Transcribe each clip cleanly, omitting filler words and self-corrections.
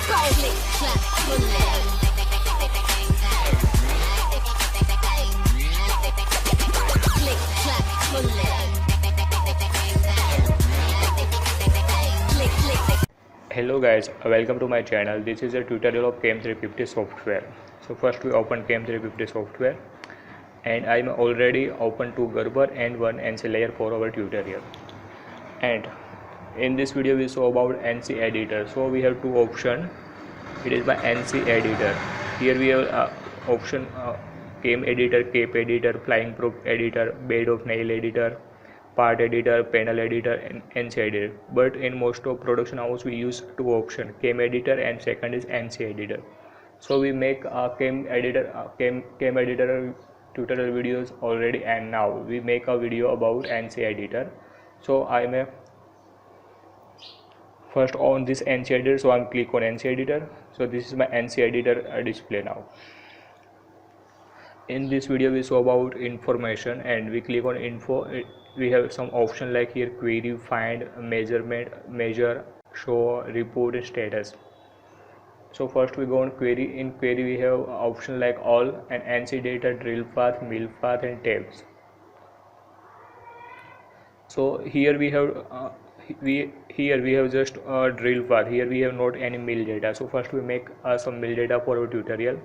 Go. Click, clap, pull it. Click, clap, pull it. Click, click. Hello guys, welcome to my channel. This is a tutorial of KM350 software. So first we open KM350 software and I'm already open to Gerber and one NC layer for our tutorial. And in this video we saw about NC editor. So we have two options. It is my NC editor. Here we have option KM editor, cape editor, flying proof editor, bed of nail editor, part editor, panel editor and NC editor. But in most of production house we use two options, KM editor and second is NC editor. So we make KM editor tutorial videos already, and now we make a video about NC editor. So I am first on this NC editor, so I'm click on NC editor. So this is my NC editor display now. In this video we saw about information and we click on info. We have some option like here query, find, measurement, measure, show, report and status. So first we go on query. In query we have option like all and NC data, drill path, mill path and tabs. So here we have just a drill path. Here we have not any mill data. So first we make some mill data for our tutorial.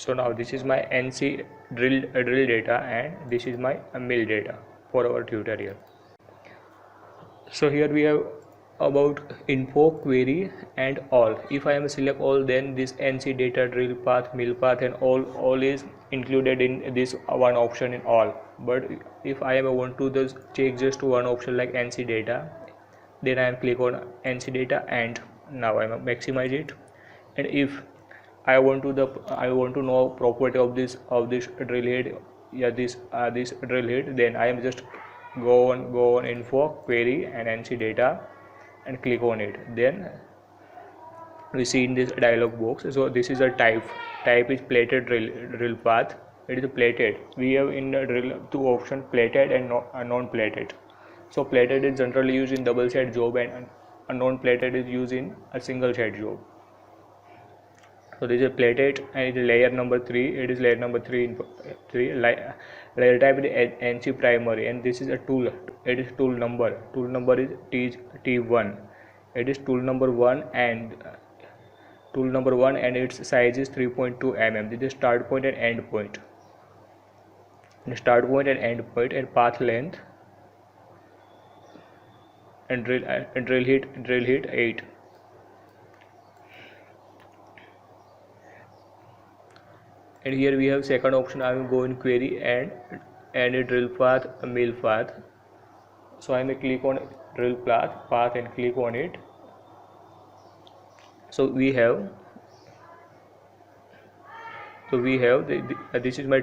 So now this is my NC drill data and this is my mill data for our tutorial. So here we have about info, query and all. If I am select all, then this NC data, drill path, mill path and all is included in this one option in all. But if I am want to just check just one option like NC data, then I am click on NC data and now I am maximize it. And if I want to know property of this drill head, this drill head, then I am just go on info, query and NC data and click on it. Then we see in this dialog box. So this is a type is plated drill path. It is plated. We have in the drill two options, plated and non-plated. So plated is generally used in double side job and non-plated is used in a single side job. So this is plated and it is layer number 3. It is layer number 3 layer type is NC primary and this is a tool. It is tool number. Tool number is T1. It is tool number 1 and its size is 3.2 mm. This is start point and end point. The start point and end point and path length and drill hit 8. And here we have second option. I will go in query and a drill path, a mill path. So I may click on drill path and click on it. So we have this is my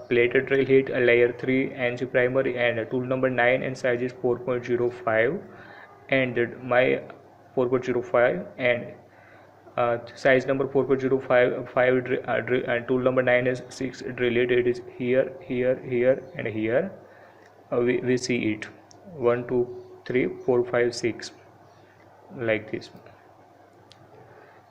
plated drill head, a layer 3 NC primary and a tool number 9 and size is 4.05, and my 4.05 and size number 4.05 and tool number 9 is 6 drill it. It is here, here, here and here. We see it 1 2 3 4 5 6 like this.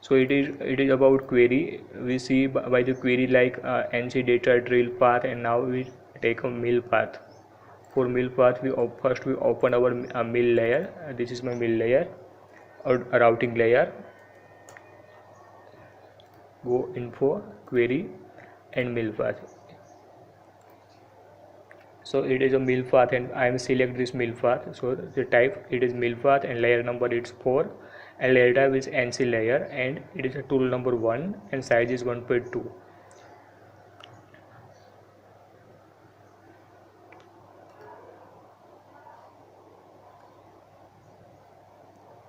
So it is about query. We see by the query like NC data drill path, and now we take a mill path. For mill path, first we open our mill layer. This is my mill layer or routing layer. Go info, query and mill path. So it is a mill path and I am select this mill path. So the type it is mill path and layer number is 4 and layer type is NC layer and it is a tool number 1 and size is 1.2.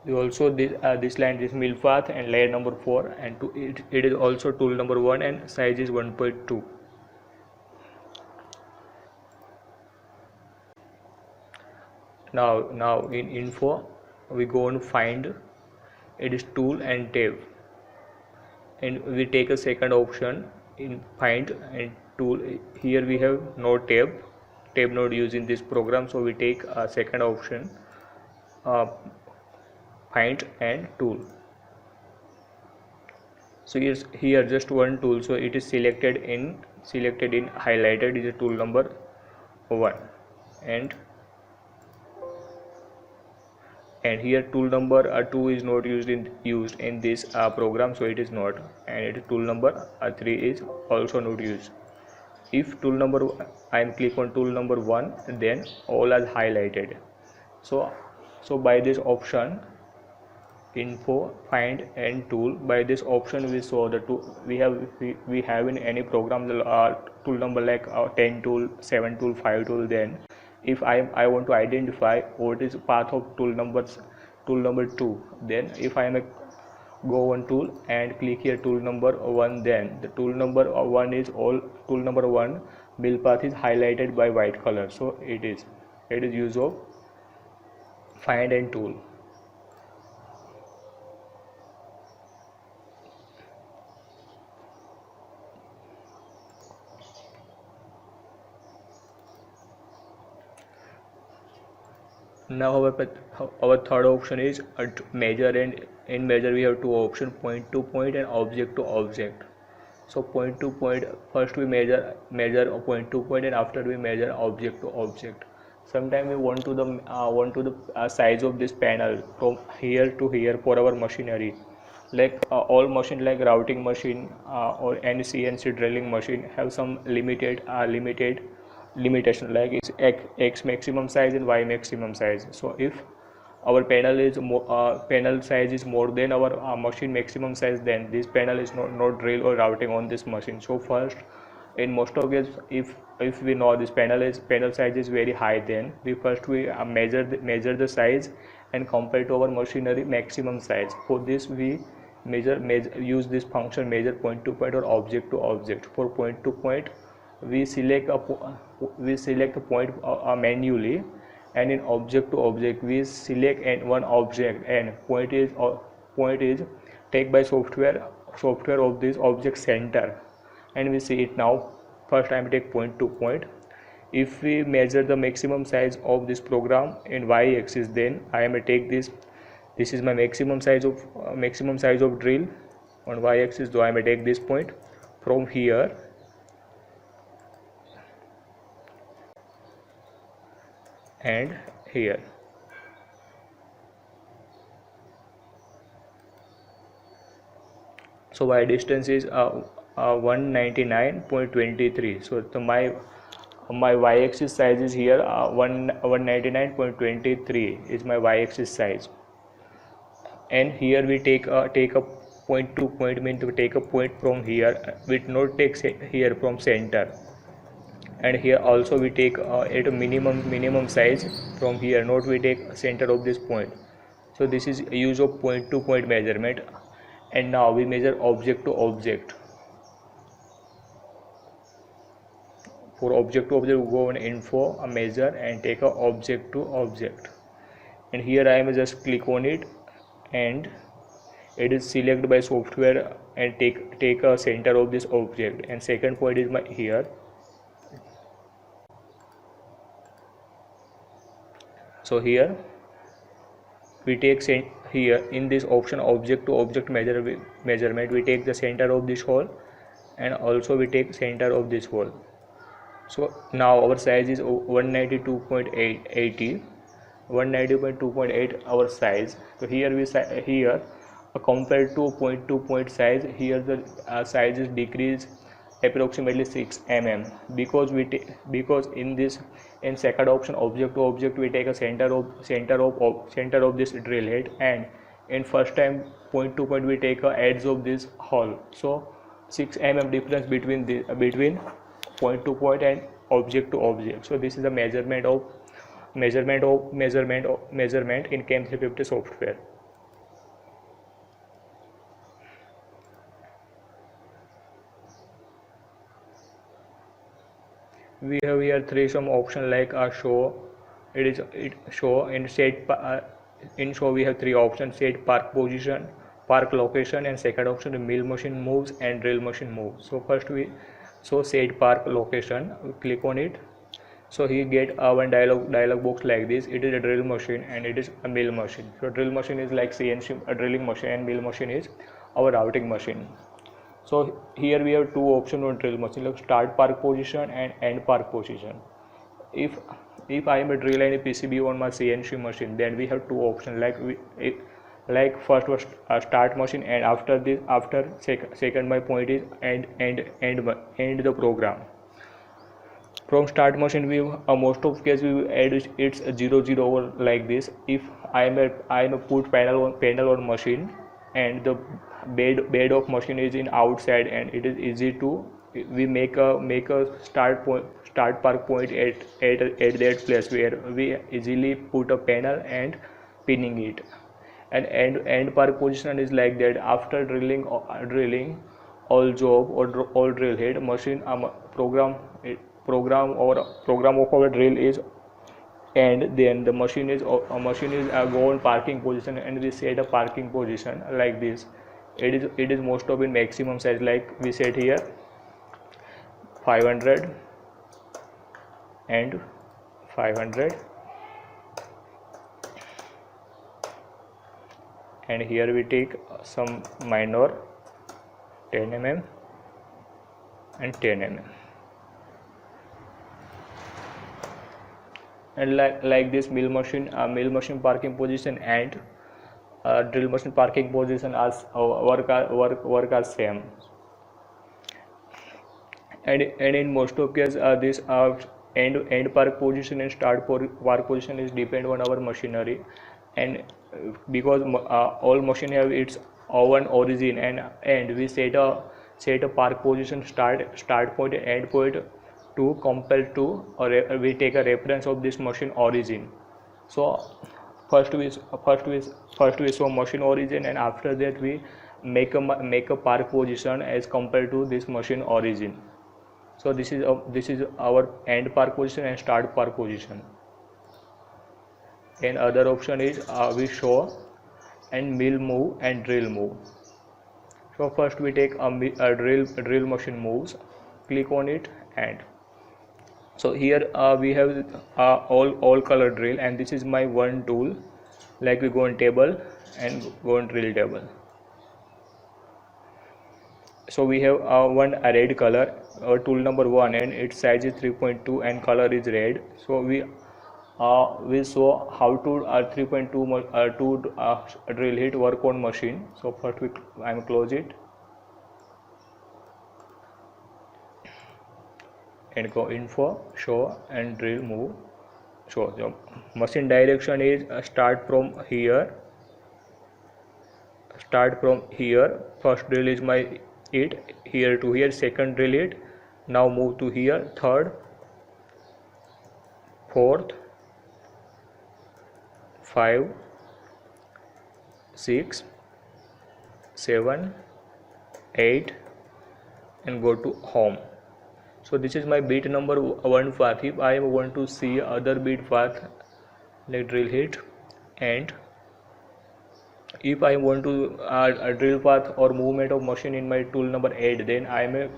We also this line is mill path and layer number 4 and it is also tool number 1 and size is 1.2. Now in info we go and find it is tool and tab and we take a second option in find and tool. Here we have no tab node used in this program, so we take a second option, find and tool. So here just one tool, so it is selected in highlighted is a tool number 1 and here tool number 2 is not used in this program, so it is not, and tool number 3 is also not used. If tool number I am click on tool number 1, then all are highlighted. So by this option info, find and tool, by this option we saw the tool we have in any program the tool number like 10 tool, 7 tool, 5 tool. Then if I want to identify what is path of tool number 2, then if I am go on tool and click here tool number 1, then the tool number 1 is all tool number 1 mill path is highlighted by white color. So it is use of find and tool. Now our third option is measure, and in measure we have two options, point to point and object to object. So point to point, first we measure a point to point and after we measure object to object. Sometimes we want to the size of this panel from here to here for our machinery, like all machine like routing machine or any CNC drilling machine have some limitation like it's x maximum size and y maximum size. So if our panel size is more than our machine maximum size, then this panel is not drill or routing on this machine. So first, in most of cases, if we know this panel size is very high, then we measure the size and compare to our machinery maximum size. For this we use this function measure point to point or object to object. For point to point, we select a point manually, and in object to object we select one object, and point is take by software of this object center, and we see it. Now first I am take point to point. If we measure the maximum size of this program in y-axis, then I am take this is my maximum size of drill on y-axis. So I am take this point from here and here. So y distance is 199.23. so my y-axis size is here 199.23 is my y-axis size, and here we take a point to point, means to take a point from here, we not take here from center, and here also we take at a minimum size from here, not we take center of this point. So this is use of point to point measurement. And now we measure object to object. For object to object, we go on info, a measure, and take a object to object, and here I am just click on it and it is selected by software and take a center of this object. And second point is my here. So here we take here in this option object to object measurement, we take the center of this hole and also we take center of this hole. So now our size is 192.80, 192.8 our size. So here here compared to point to point size, here the size is decreased approximately 6 mm, because in this, in second option object to object, we take a center of this drill head, and in first time point to point we take a edge of this hole. So 6 mm difference between point to point and object to object. So this is the measurement in CAM 350 software. We have here three some option like show. Show in show we have three options: set park position, park location, and second option the mill machine moves and drill machine moves. So first we set park location, we click on it. So he get one dialog box like this. It is a drill machine and it is a mill machine. So drill machine is like CNC a drilling machine, and mill machine is our routing machine. So here we have two options on drill machine, like start park position and end park position. If I am a drill and a PCB on my CNC machine, then we have two options, like first was start machine, and after second my point is end the program. From start machine we most of case we will add it's 0 0 over like this. If I am a put panel on machine, and the bed of machine is in outside, and it is easy to we make a start park point at that place where we easily put a panel and pinning it. And end park position is like that. After drilling all job or all drill head, machine program of our drill is, and then the machine is go on parking position, and we set a parking position like this. It is most of in maximum size, like we set here 500 and 500, and here we take some minor 10 mm and 10 mm, and like this mill machine parking position and drill machine parking position as work are same. And in most of cases this end park position and start park position is depend on our machinery, and because all machine have its own origin, and we set a park position start point and end point to compare to, or we take a reference of this machine origin. So first we show machine origin, and after that we make a park position as compared to this machine origin. So this is our end park position and start park position. And other option is we show and mill move and drill move. So first we take a drill machine moves, click on it, and so here we have all color drill, and this is my one tool. Like we go on table and go on drill table. So we have one red color, tool number 1, and its size is 3.2 and color is red. So we saw how to 3.2 drill hit work on machine. So first I am close it and go info, show, and drill move. So the machine direction is start from here. First drill is my here to here, second drill it, now move to here, third, fourth, 5, 6, 7, 8, and go to home. So this is my bit number 1 path. If I want to see other bit path, like drill hit and if I want to add a drill path or movement of machine in my tool number 8, then I may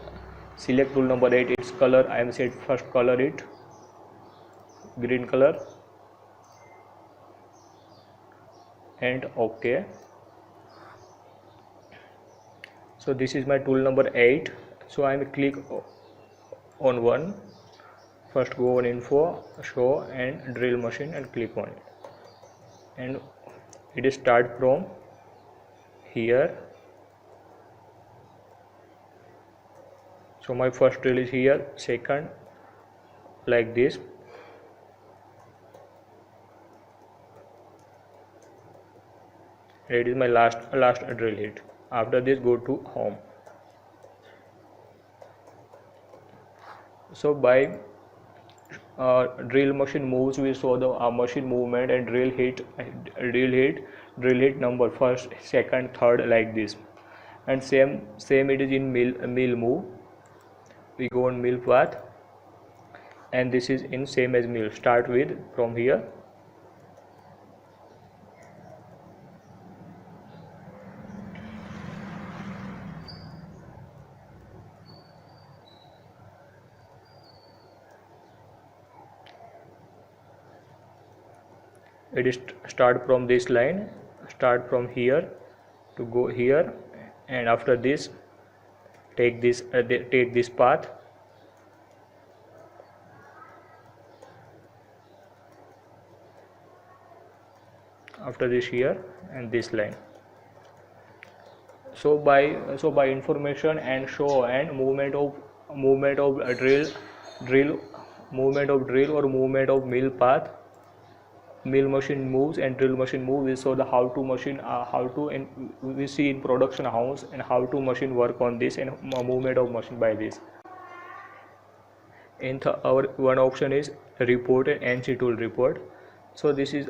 select tool number 8, its color I am set first color it green color and OK. So this is my tool number 8. So I will click on one, first go on info, show and drill machine and click on it, and it is start from here. So my first drill is here, second like this, it is my last drill hit. After this go to home. So by drill machine moves, we saw the machine movement and drill hit number first, second, third like this. And same it is in mill move. We go on mill path, and this is in same as mill. Start with from here. It is start from this line, start from here to go here, and after this take this path. After this here and this line. So by information and show and movement of drill movement of drill or movement of mill path, mill machine moves and drill machine moves. We saw the how to machine we see in production house and how to machine work on this and movement of machine by this. In our one option is report and NC tool report. So this is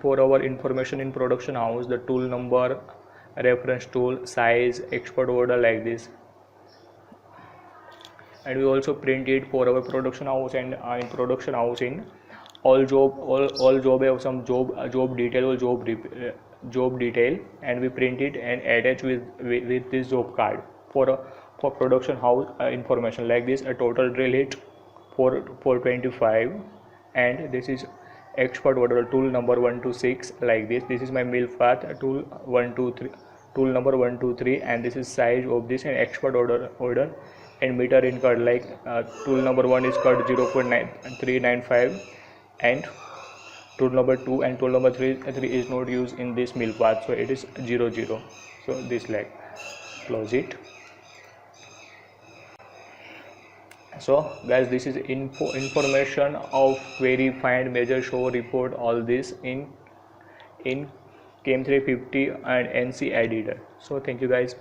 for our information in production house, the tool number, reference tool, size, export order like this. And we also print it for our production house, and in production house in all job have some job detail or job detail, and we print it and attach with this job card for production house information like this. A total drill hit for 25, and this is export order tool number 1 to 6 like this. This is my mill path tool 1 2 3, tool number 1 2 3, and this is size of this and export order and meter in cut like tool number 1 is cut 0.395, and tool number 2 and tool number 3 is not used in this mill path, so it is 00. So this like close it. So guys, this is information of query, find, measure, show, report, all this in CAM 350 and NC editor. So thank you guys.